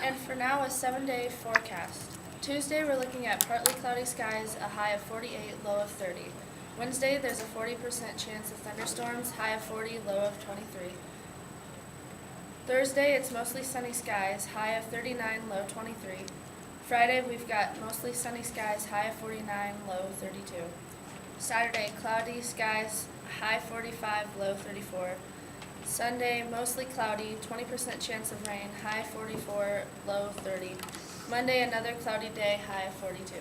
And for now, a 7-day forecast. Tuesday, we're looking at partly cloudy skies, a high of 48, low of 30. Wednesday, there's a 40% chance of thunderstorms, high of 40, low of 23. Thursday, it's mostly sunny skies, high of 39, low 23. Friday, we've got mostly sunny skies, high of 49, low 32. Saturday, cloudy skies, high 45, low 34. Sunday, mostly cloudy, 20% chance of rain, high 44, low 30. Monday, another cloudy day, high of 42.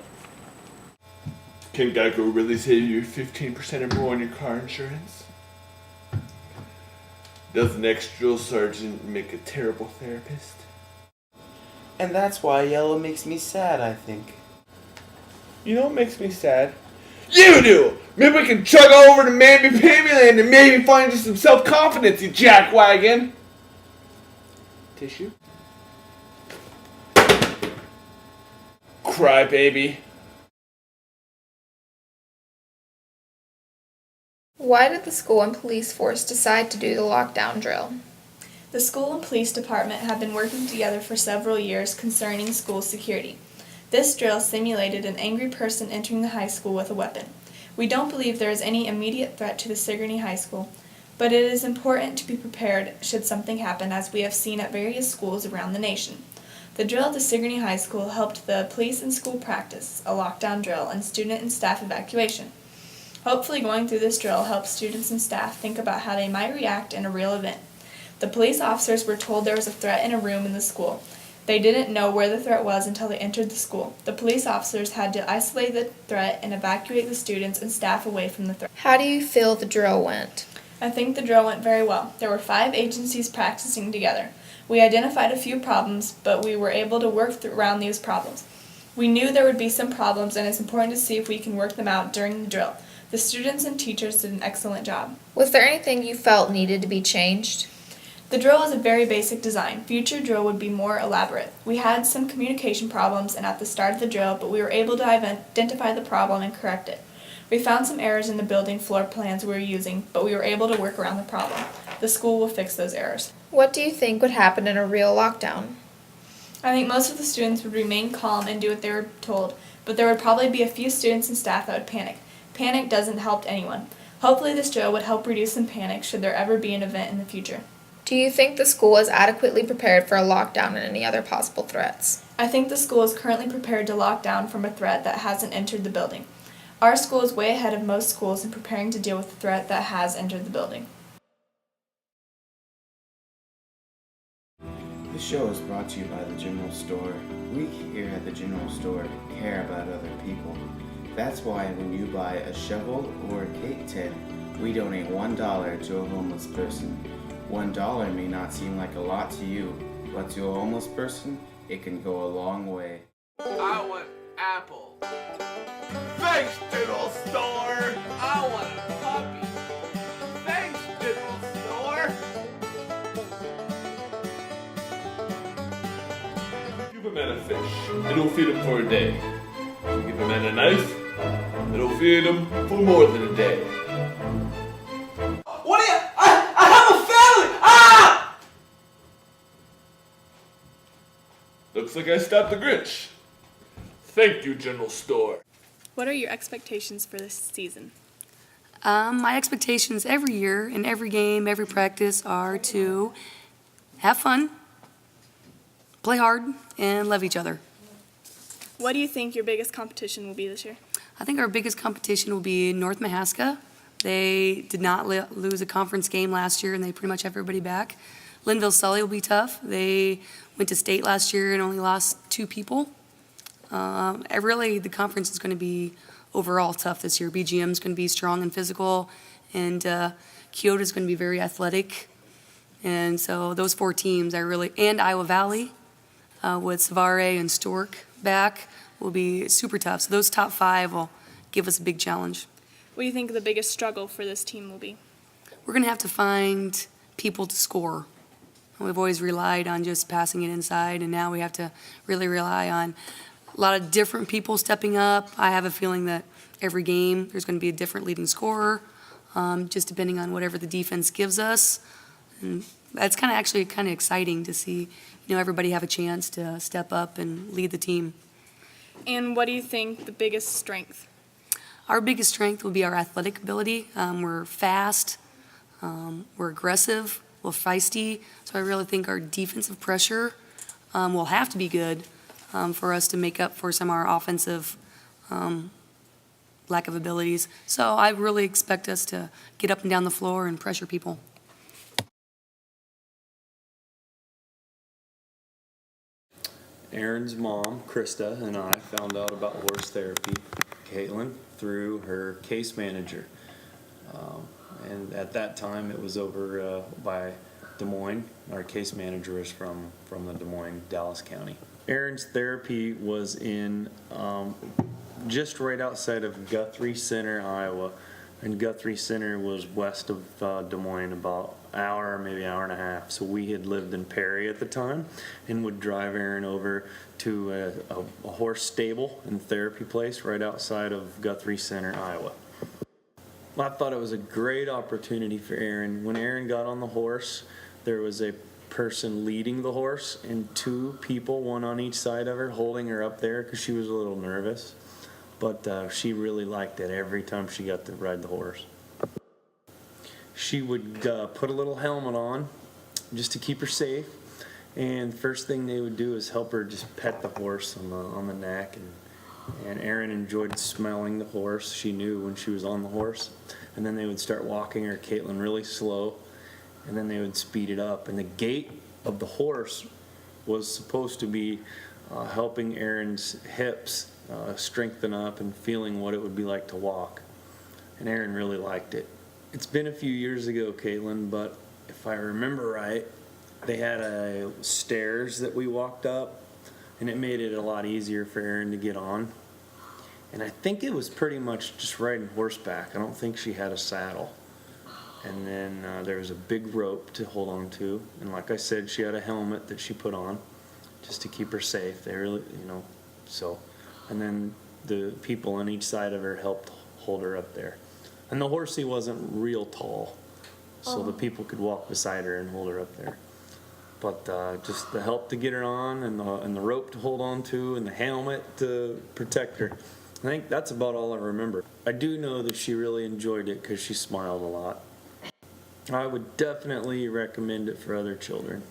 Can Geico really save you 15% or more on your car insurance? Does an ex-drill sergeant make a terrible therapist? And that's why yellow makes me sad, I think. You know what makes me sad? You do! Maybe we can chug over to Mammy Pammy and maybe find you some self-confidence, you jackwagon! Tissue? Cry, baby. Why did the school and police force decide to do the lockdown drill? The school and police department have been working together for several years concerning school security. This drill simulated an angry person entering the high school with a weapon. We don't believe there is any immediate threat to the Sigourney High School, but it is important to be prepared should something happen, as we have seen at various schools around the nation. The drill at the Sigourney High School helped the police and school practice a lockdown drill and student and staff evacuation. Hopefully going through this drill helps students and staff think about how they might react in a real event. The police officers were told there was a threat in a room in the school. They didn't know where the threat was until they entered the school. The police officers had to isolate the threat and evacuate the students and staff away from the threat. How do you feel the drill went? I think the drill went very well. There were 5 agencies practicing together. We identified a few problems, but we were able to work around these problems. We knew there would be some problems, and it's important to see if we can work them out during the drill. The students and teachers did an excellent job. Was there anything you felt needed to be changed? The drill is a very basic design. Future drill would be more elaborate. We had some communication problems and at the start of the drill, but we were able to identify the problem and correct it. We found some errors in the building floor plans we were using, but we were able to work around the problem. The school will fix those errors. What do you think would happen in a real lockdown? I think most of the students would remain calm and do what they were told, but there would probably be a few students and staff that would panic. Panic doesn't help anyone. Hopefully this drill would help reduce some panic should there ever be an event in the future. Do you think the school is adequately prepared for a lockdown and any other possible threats? I think the school is currently prepared to lock down from a threat that hasn't entered the building. Our school is way ahead of most schools in preparing to deal with the threat that has entered the building. This show is brought to you by the General Store. We here at the General Store care about other people. That's why when you buy a shovel or a cake tin, we donate $1 to a homeless person. $1 may not seem like a lot to you, but to a homeless person, it can go a long way. I want apple. Thanks, General Store! I want a puppy. Thanks, General Store! Give a man a fish, it'll feed him for a day. Give a man a knife, it'll feed him for more than a day. What do you? I have a family! Ah! Looks like I stopped the Grinch. Thank you, General Store. What are your expectations for this season? My expectations every year, in every game, every practice, are to have fun, play hard, and love each other. What do you think your biggest competition will be this year? I think our biggest competition will be North Mahaska. They did not lose a conference game last year, and they pretty much have everybody back. Linville-Sully will be tough. They went to state last year and only lost 2 people. Really, the conference is going to be overall tough this year. BGM is going to be strong and physical, and Kyoto is going to be very athletic. And so those 4 teams, and Iowa Valley with Savare and Stork back will be super tough. So those top 5 will give us a big challenge. What do you think the biggest struggle for this team will be? We're going to have to find people to score. We've always relied on just passing it inside, and now we have to really rely on a lot of different people stepping up. I have a feeling that every game there's going to be a different leading scorer, just depending on whatever the defense gives us. And that's kind of actually kind of exciting to see, everybody have a chance to step up and lead the team. And what do you think the biggest strength? Our biggest strength will be our athletic ability. We're fast, we're aggressive, we're feisty, so I really think our defensive pressure will have to be good for us to make up for some of our offensive lack of abilities. So I really expect us to get up and down the floor and pressure people. Aaron's mom, Krista, and I found out about horse therapy, Caitlin, through her case manager. And at that time, it was over by Des Moines. Our case manager was from the Des Moines, Dallas County. Aaron's therapy was in just right outside of Guthrie Center, Iowa. And Guthrie Center was west of Des Moines, about an hour, maybe an hour and a half. So we had lived in Perry at the time and would drive Aaron over to a horse stable and therapy place right outside of Guthrie Center, Iowa. I thought it was a great opportunity for Aaron. When Aaron got on the horse, there was a person leading the horse and two people, one on each side of her, holding her up there because she was a little nervous. But she really liked it every time she got to ride the horse. She would put a little helmet on just to keep her safe. And first thing they would do is help her just pet the horse on the neck. And Erin enjoyed smelling the horse. She knew when she was on the horse. And then they would start walking her, Caitlin, really slow. And then they would speed it up. And the gait of the horse was supposed to be helping Erin's hips strengthen up and feeling what it would be like to walk. And Aaron really liked it. It's been a few years ago, Caitlin, but if I remember right, they had stairs that we walked up, and it made it a lot easier for Aaron to get on. And I think it was pretty much just riding horseback. I don't think she had a saddle. And then there was a big rope to hold on to. And like I said, she had a helmet that she put on just to keep her safe. They really, so. And then the people on each side of her helped hold her up there. And the horsey wasn't real tall, so the people could walk beside her and hold her up there. But just the help to get her on, and the rope to hold on to, and the helmet to protect her. I think that's about all I remember. I do know that she really enjoyed it because she smiled a lot. I would definitely recommend it for other children.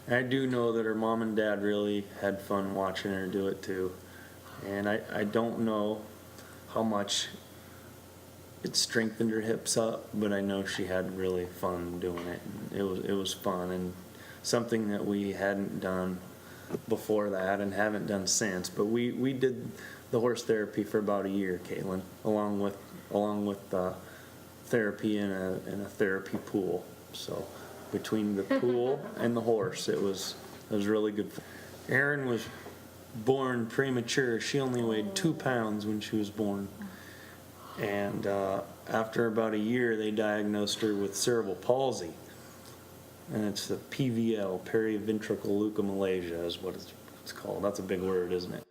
I do know that her mom and dad really had fun watching her do it too. And I don't know how much it strengthened her hips up, but I know she had really fun doing it. It was fun and something that we hadn't done before that and haven't done since. But we did the horse therapy for about a year, Caitlin, along with therapy in a therapy pool. So between the pool and the horse, it was really good. Erin was born premature. She only weighed 2 pounds when she was born. And after about a year, they diagnosed her with cerebral palsy. And it's the PVL, periventricular leukomalacia, is what it's called. That's a big word, isn't it?